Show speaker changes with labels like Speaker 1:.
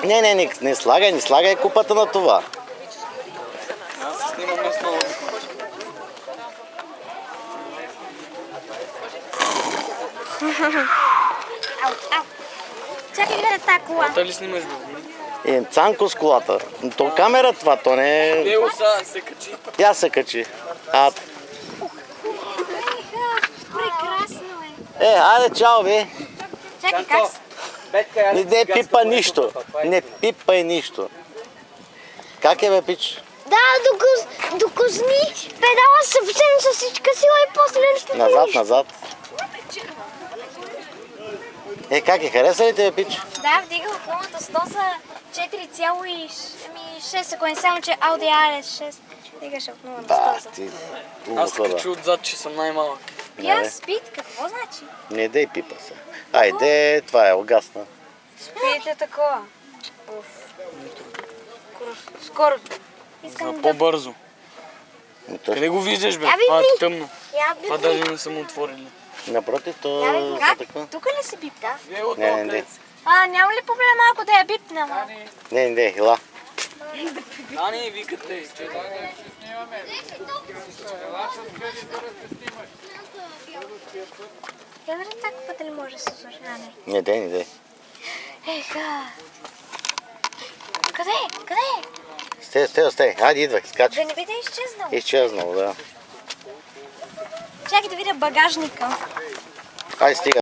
Speaker 1: Не слагай купата на това.
Speaker 2: Аз се снимам местно.
Speaker 3: Чакай гледа тази кола.
Speaker 2: Та ли снимаш, бе?
Speaker 1: Цанко с колата. То камера това, то не е...
Speaker 2: Дело се качи.
Speaker 1: Тя се качи.
Speaker 3: Прекрасно е.
Speaker 1: Айде, чао, бе.
Speaker 3: Чакай, как се?
Speaker 1: Не пипа нищо. Не пипай нищо. Как е, бе, пич?
Speaker 3: Да, докосни педала съвсем с всичка сила и после ще
Speaker 1: Назад. Как е, хареса ли те, бе, пич?
Speaker 3: Да, вдига околната 100 за 4,6, ако не само, че Audi RS6 вдигаше от 0 на 100 за.
Speaker 2: Аз се качу отзад, че съм най-малък.
Speaker 3: Я спит, какво значи?
Speaker 1: Не дей пипа се. Айде, това е огасна.
Speaker 3: Спите такова. Скоро. Искам да...
Speaker 2: По-бързо. Къде го виждаш, бе? Това е тъмно. Това даже не съм отворили.
Speaker 1: Напротив, то...
Speaker 3: Как? Тук ли се бипта?
Speaker 1: Не.
Speaker 3: Няма ли проблем малко да я бипна?
Speaker 1: Не, хила.
Speaker 2: Не, викате.
Speaker 3: Я върна така път ли може да се слуша?
Speaker 1: Не дей.
Speaker 3: Еха. Къде?
Speaker 1: Стой. Хайде, идвай, скач.
Speaker 3: Да не би да е изчезнал.
Speaker 1: Изчезнал, да.
Speaker 3: Чакай да видя багажника.
Speaker 1: Айде, стига.